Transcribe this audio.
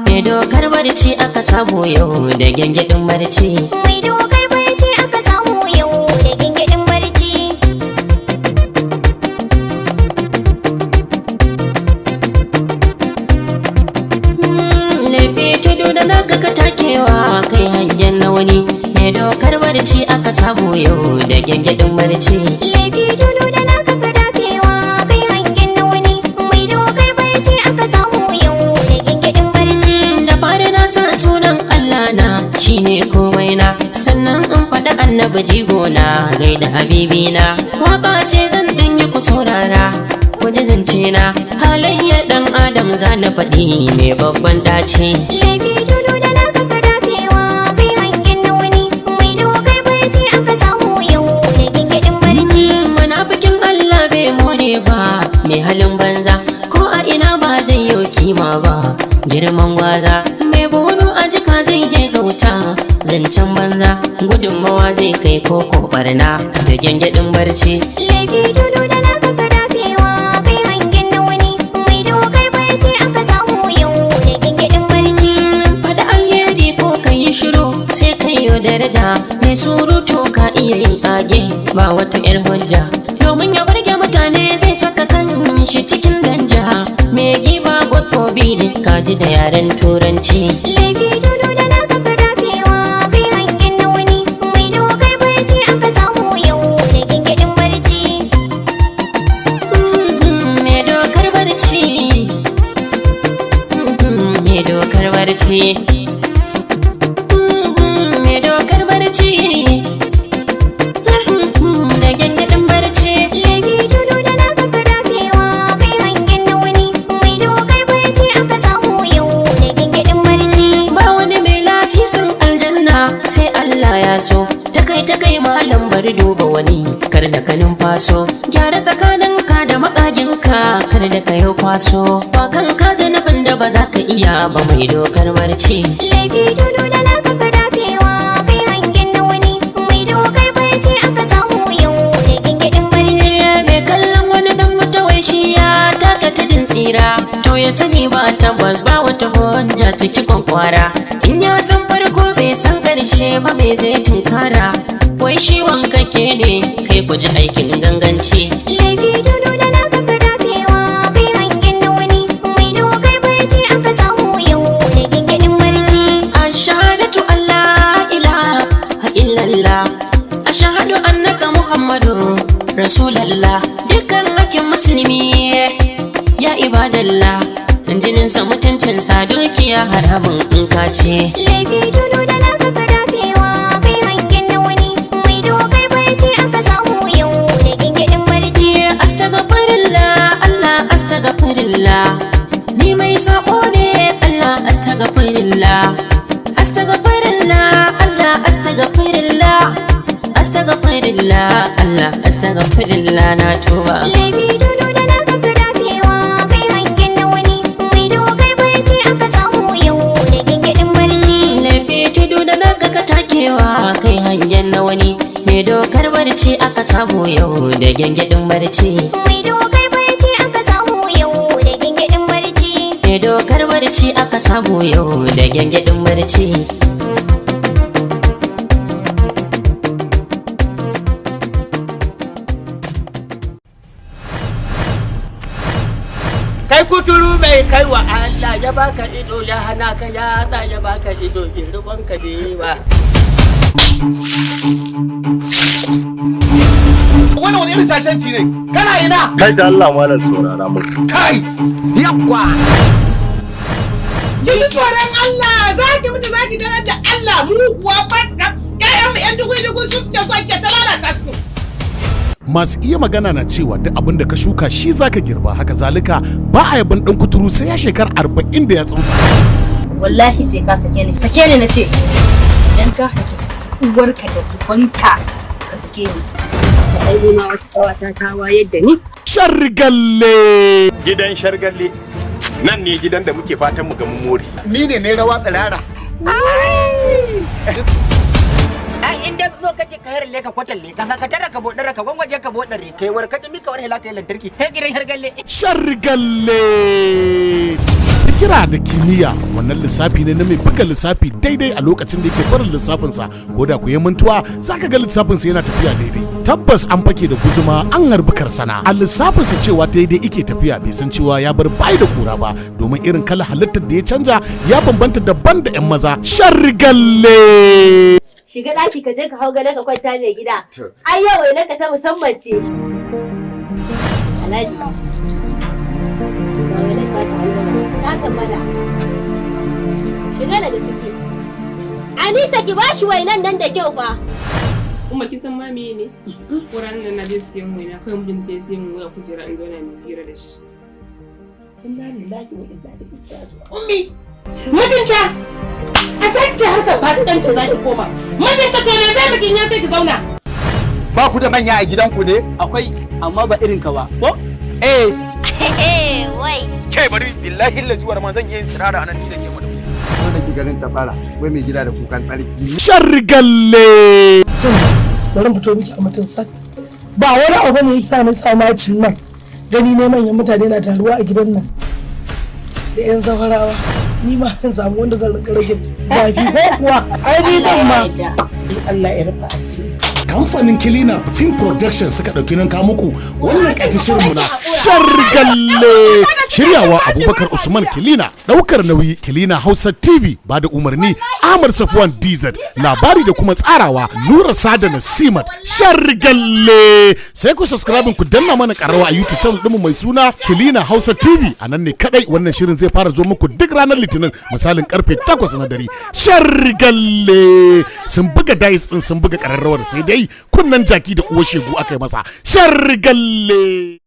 Mai dokar barci aka samu yau da gyangyaɗin barci. Mai dokar barci aka samu yau da gyangyaɗin barci. Laifi tudu da naka ka takewa kai hangen na wani. Mai dokar barci aka samu yau da gyangyaɗin barci. Laifi tudu da naka ka dafewa kai hangen na wani. Mai dokar barci aka samu yau da gyangyaɗin barci. Da fari na san sunan Allah na shine komai na, sannan in faɗi annabi jigona gaida habibina. Waka ce zan ɗan yi ku saurara ku ji zance na, halayyar ɗan adam za na faɗi mai babban ɗaci. Laifi tudu da naka ka dafewa kai hangen na wani. Mai dokar barci aka samu yau da gyangyaɗin barci. Munafikin Allah bai more ba mai halin banza, ko a ina ba zai yi kima ba girman gwaza. Mai bunu a jika zai je gauta zancen banza, gudunmawa zai kai koko barna da gyangyaɗin barci. Laifi tudu da naka ka dafewa kai hangen na wani. Mai dokar barci aka samu yau da gyangyaɗin barci. Faɗi alheri ko ka yi shiru sai ka yi daraja, mai surutu ka iya yin age ba wata 'yar hujja, domin ya burge mutane zai saka kan shi cikin danja. Mai giba gobe ka ji da yaren turanci. Laifi tudu da naka ka dafewa kai hangen na wani. Mai dokar barci aka samu yau da gyangyaɗin barci. Mai dokar barci, mai dokar barci, mai dokar barci da gyangyaɗin barci. Laifi tudu da naka ka dafewa kai hangen na wani. Mai dokar barci aka samu yau da gyangyaɗin barci. Ba wani mai lasisin aljanna sai Allah ya so, ta kai malam bari duba wani kar da ka numfaso. Gyara tsakaninka da makaginka kar da ka yi kwaso, ba kan ka zanubin da ba za ka iya ba mai dokar barci. Laifi tudu da naka ka dafewa kai hangen na wani. Mai dokar barci aka samu yau da gyangyaɗin barci. Mai kallon wani dan mutawai shi ya taka tudun tsira, to ya sani ba tabbas ba wata hujja ciki kwankwara. In ya san farko bai san karshe ba mai zai tunkara, wai shi wankake ne kai ku ji aikin ganganci. Laifi tudu da naka ka dafewa kai hangen na wani. Mai dokar barci aka samu yau da gyangyaɗin barci. Ashhadu an la ilaha illallah, ashhadu annaka muhammadu rasulallah. Dukkan hakkin musulmi ya ibadallah, jininsa mutuncinsa dukiya haramun in ka ce. Laifi tudu da naka ka dafewa kai hangen na wani. Mai dokar barci aka samu yau da gyangyaɗin barci. Astaghfirullah Allah astaghfirullah, ni mai sako ne Allah astaghfirullah. Astaghfirullah Allah astaghfirullah, astaghfirullah Allah astaghfirullah na tuba. Laifi tudu da naka ka dafewa kai hangen na wani. Mai dokar barci aka samu yau da gyangyaɗin barci. Laifi tudu da naka ka takewa kai hangen na wani. Mai dokar barci aka samu yau da gyangyaɗin barci. Mai dokar barci aka samu yau da gyangyaɗin barci. Mai dokar barci aka samu yau da gyangyaɗin barci. Kai kuturu mai kai wa Allah ya baka ido ya hana ka yatsa ya baka ido in rubon ka dewa. Wani irin shashanci ne? Kana ina? Kai da Allah malam saurara mun. Kai! Yakwa! Ki ji tsoron Allah! Za ki mutu za ki tarar da Allah mu kuwa fatka. ƴaƴan mu ƴan dugu-dugu su suke so ke ta lalata su. Masu iya magana na cewa duk abin da ka shuka shi zaka girba, haka zalika ba a yabon dan kuturu sai ya shekar 40 da ya tsinsa. Wallahi sai ka sake ni na ce. Idan ka haifi uwarka da ubanka ka sake ni. Ai ma wata tsawata ta wayar da ni. Shargalle! Gidan Shargalle nan ne gidan da muke fatan mu ga mun more. Ni ne rawa tsirara. Ai inda zo kake ka harle ka kwatalle ka saka tara ka bodare ka gwangwaje ka bodare kai war ka mi ka war hela kai lantarki kai gidan Shargalle. Shargalle! kira da kimiyya wannan lissafi ne na mai buga lissafi daidai a lokacin da yake barin lissafinsa ko da ku yi mantuwa zaka ga lissafinsa yana tafiya daidai. Tabbas an fake da guzuma an harbi karsana a lissafinsa cewa daidai ike tafiya bai san cewa ya bar bai da kura ba domin irin kala halittar da ya canja ya bambanta daban da 'yan maza. Shargalle! Shiga ɗaki ka je ka hau gadon ka kwanta mai gida. Ai yau wai ka ta musamman ce. Alhaji. Ta kammala. Shiga daga ciki. Anisa ki bashi wainan nan da kyau fa. Kuma kin san ma me ne? Kuran nan na je siyan waina kai mun je siyan waya kujera in zo na mi fira da shi. Inna lillahi wa inna ilaihi raji'un. Ummi, mijinta a sai ki harkar fasikanci zaki koma. Mijinta to me zai miki ya ce ki zauna? Ba ku da manya a gidanku ne? Akwai amma ba irin ka ba. Ko? Wai. Ke bari billahi lazuwar ma zan yi sirara anan ni da ke mu da Ko da ki ganin ta fara, wai mai gida da kukan tsarki. Shargalle! Bari fito miki a mutum sak. Ba wani abu ne yasa na tsamacin nan. Gani ne manyan mutane na taruwa a gidan nan. Da 'yan zawarawa. Ni ma zan samu wanda zan rage zafi ko kuwa. Ai ni dan ma. Allah ya rufa asiri. Kamfanin Kilina Film Production suka ɗauki nan muku wannan ƙaita shirinmu na Shargalle. Shiryawa Abubakar Usman Kilina, ɗaukar nauyi Kilina Hausa TV, ba da umarni Ahmad Safwan DZ, labari da kuma tsarawa Nura Sada Nasimat. Shargalle. Sai ku subscribe ku danna mana ƙarawa a YouTube channel ɗinmu mai suna Kilina Hausa TV. A nan ne kadai wannan shirin zai fara zo muku duk ranar Litinin misalin karfe 8 na dare. Shargalle. Sun buga dice ɗin sun buga ƙararrawar sai dai kunnen jaki da uwar shegu aka yi masa. Shargalle.